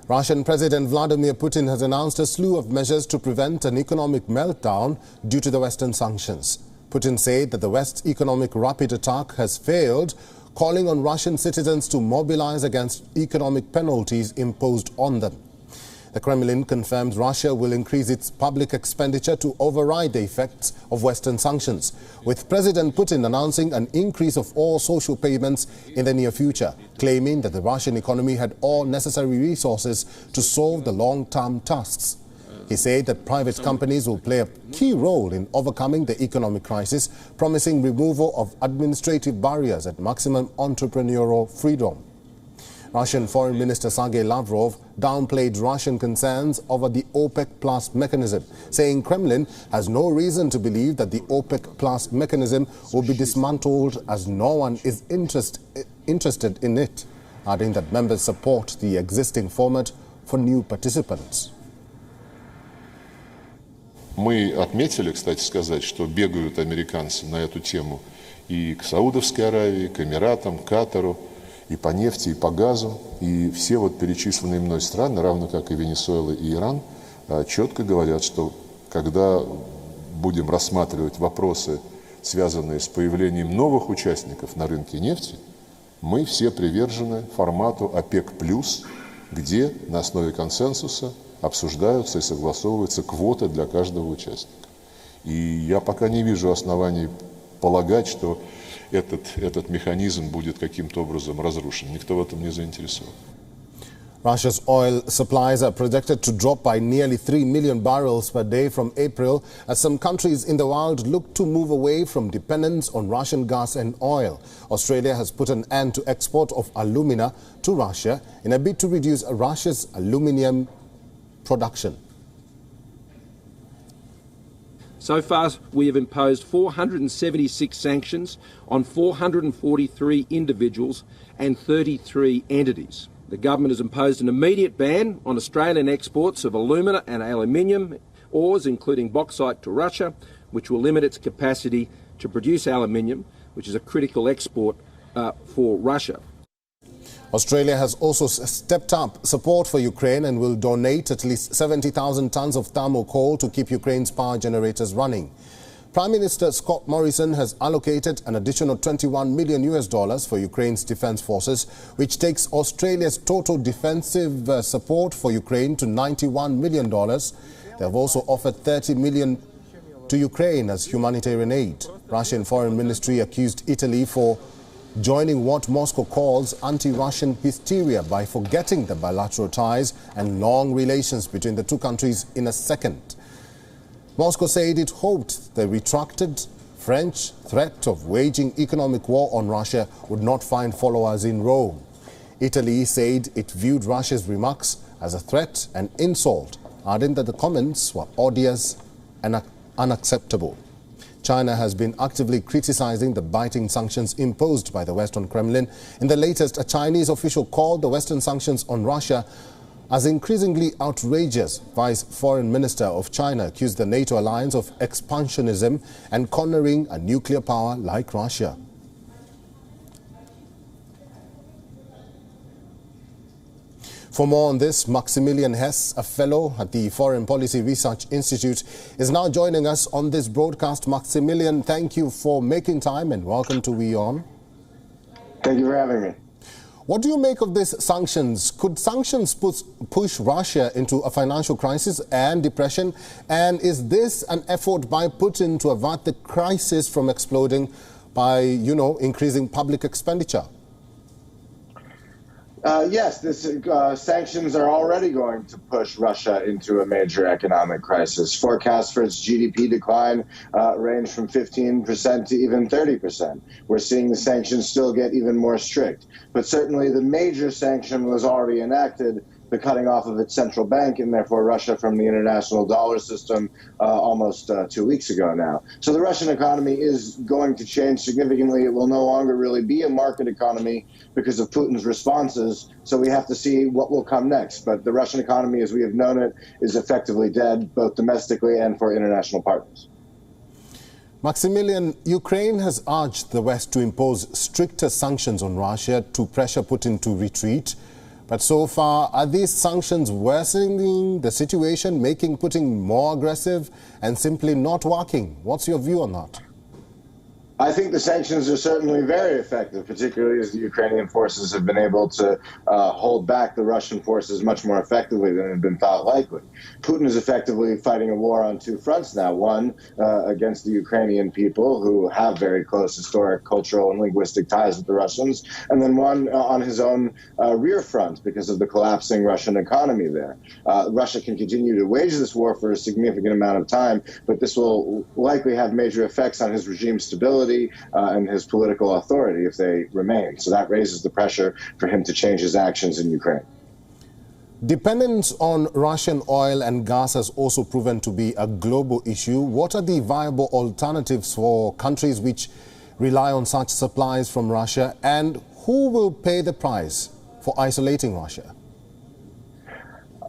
Russian President Vladimir Putin has announced a slew of measures to prevent an economic meltdown due to the Western sanctions. Putin said that the West's economic rapid attack has failed, calling on Russian citizens to mobilize against economic penalties imposed on them. The Kremlin confirms Russia will increase its public expenditure to override the effects of Western sanctions, with President Putin announcing an increase of all social payments in the near future, claiming that the Russian economy had all necessary resources to solve the long-term tasks. He said that private companies will play a key role in overcoming the economic crisis, promising removal of administrative barriers and maximum entrepreneurial freedom. Russian Foreign Minister Sergei Lavrov downplayed Russian concerns over the OPEC Plus mechanism, saying Kremlin has no reason to believe that the OPEC Plus mechanism will be dismantled, as no one is interested in it, adding that members support the existing format for new participants. Мы отметили, кстати сказать, что бегают американцы на эту тему и к Саудовской Аравии, к Эмиратам, к Катару, и по нефти, и по газу. И все вот перечисленные мной страны, равно как и Венесуэла и Иран, четко говорят, что когда будем рассматривать вопросы, связанные с появлением новых участников на рынке нефти, мы все привержены формату ОПЕК+, где на основе консенсуса обсуждаются и согласовываются квоты для каждого участника. И я пока не вижу оснований полагать, что этот механизм будет каким-то образом разрушен. Никто в этом не заинтересован. Russia's oil supplies are projected to drop by nearly 3 million barrels per day from April as some countries in the world look to move away from dependence on Russian gas and oil. Australia has put an end to export of alumina to Russia in a bid to reduce Russia's aluminium production. So far, we have imposed 476 sanctions on 443 individuals and 33 entities. The government has imposed an immediate ban on Australian exports of alumina and aluminium ores, including bauxite, to Russia, which will limit its capacity to produce aluminium, which is a critical export for Russia. Australia has also stepped up support for Ukraine and will donate at least 70,000 tons of thermal coal to keep Ukraine's power generators running. Prime Minister Scott Morrison has allocated an additional $21 million for Ukraine's defense forces, which takes Australia's total defensive support for Ukraine to $91 million. They have also offered $30 million to Ukraine as humanitarian aid. Russian Foreign Ministry accused Italy for joining what Moscow calls anti-Russian hysteria by forgetting the bilateral ties and long relations between the two countries in a second. Moscow said it hoped the retracted French threat of waging economic war on Russia would not find followers in Rome. Italy said it viewed Russia's remarks as a threat and insult, adding that the comments were odious and unacceptable. China has been actively criticizing the biting sanctions imposed by the West on Kremlin. In the latest, a Chinese official called the Western sanctions on Russia as increasingly outrageous. Vice Foreign Minister of China accused the NATO alliance of expansionism and cornering a nuclear power like Russia. For more on this, Maximilian Hess, a fellow at the Foreign Policy Research Institute, is now joining us on this broadcast. Maximilian, thank you for making time and welcome to WION. Thank you for having me. What do you make of these sanctions? Could sanctions push Russia into a financial crisis and depression? And is this an effort by Putin to avert the crisis from exploding by, increasing public expenditure? Yes, sanctions are already going to push Russia into a major economic crisis. Forecasts for its GDP decline range from 15% to even 30%. We're seeing the sanctions still get even more strict. But certainly the major sanction was already enacted, the cutting off of its central bank and therefore Russia from the international dollar system almost 2 weeks ago now. So the Russian economy is going to change significantly. It will no longer really be a market economy because of Putin's responses. So we have to see what will come next. But the Russian economy, as we have known it, is effectively dead, both domestically and for international partners. Maximilian, Ukraine has urged the West to impose stricter sanctions on Russia to pressure Putin to retreat. But so far, are these sanctions worsening the situation, making Putin more aggressive and simply not working? What's your view on that? I think the sanctions are certainly very effective, particularly as the Ukrainian forces have been able to hold back the Russian forces much more effectively than had been thought likely. Putin is effectively fighting a war on two fronts now, one against the Ukrainian people who have very close historic, cultural, and linguistic ties with the Russians, and then one on his own rear front because of the collapsing Russian economy there. Russia can continue to wage this war for a significant amount of time, but this will likely have major effects on his regime's stability and his political authority if they remain. So that raises the pressure for him to change his actions in Ukraine. Dependence on Russian oil and gas has also proven to be a global issue. What are the viable alternatives for countries which rely on such supplies from Russia, and who will pay the price for isolating Russia?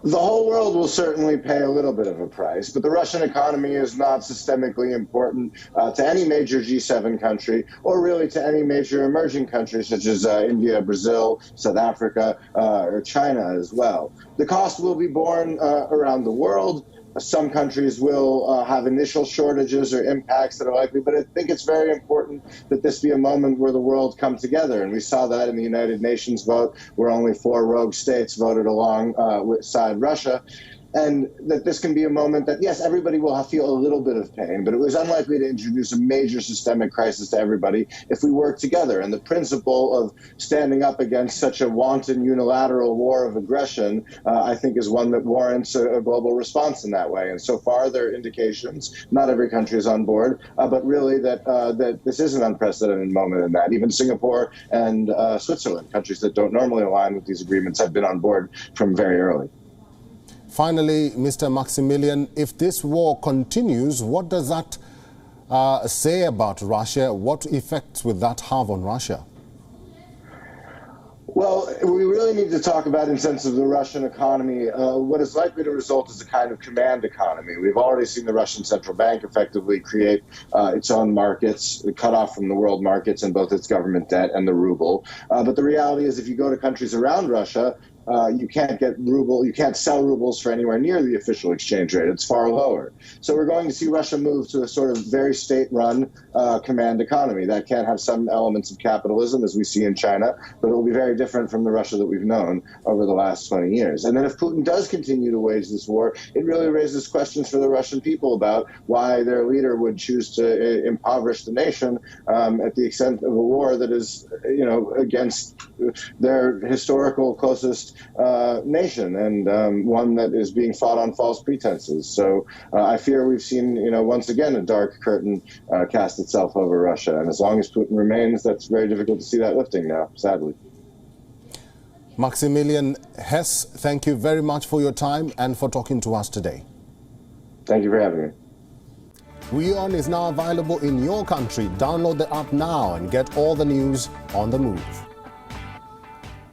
The whole world will certainly pay a little bit of a price, but the Russian economy is not systemically important to any major G7 country or really to any major emerging country such as India, Brazil, South Africa, or China as well. The cost will be borne around the world. Some countries will have initial shortages or impacts that are likely, but I think it's very important that this be a moment where the world come together. And we saw that in the United Nations vote, where only 4 rogue states voted alongside Russia. And that this can be a moment that, yes, everybody will feel a little bit of pain, but it was unlikely to introduce a major systemic crisis to everybody if we work together. And the principle of standing up against such a wanton unilateral war of aggression, I think, is one that warrants a global response in that way. And so far, there are indications, not every country is on board, but really that this is an unprecedented moment in that. Even Singapore and Switzerland, countries that don't normally align with these agreements, have been on board from very early. Finally, Mr. Maximilian, if this war continues, what does that say about Russia? What effects will that have on Russia? Well, we really need to talk about, in sense of the Russian economy, what is likely to result is a kind of command economy. We've already seen the Russian central bank effectively create its own markets, cut off from the world markets and both its government debt and the ruble. But the reality is, if you go to countries around Russia, you can't sell rubles for anywhere near the official exchange rate. It's far lower. So we're going to see Russia move to a sort of very state-run command economy. That can have some elements of capitalism, as we see in China, but it will be very different from the Russia that we've known over the last 20 years. And then if Putin does continue to wage this war, it really raises questions for the Russian people about why their leader would choose to impoverish the nation at the extent of a war that is, against their historical closest nation, and one that is being fought on false pretenses. So I fear we've seen, once again, a dark curtain cast itself over Russia. And as long as Putin remains, that's very difficult to see that lifting now, sadly. Maximilian Hess, thank you very much for your time and for talking to us today. Thank you for having me. WION is now available in your country. Download the app now and get all the news on the move.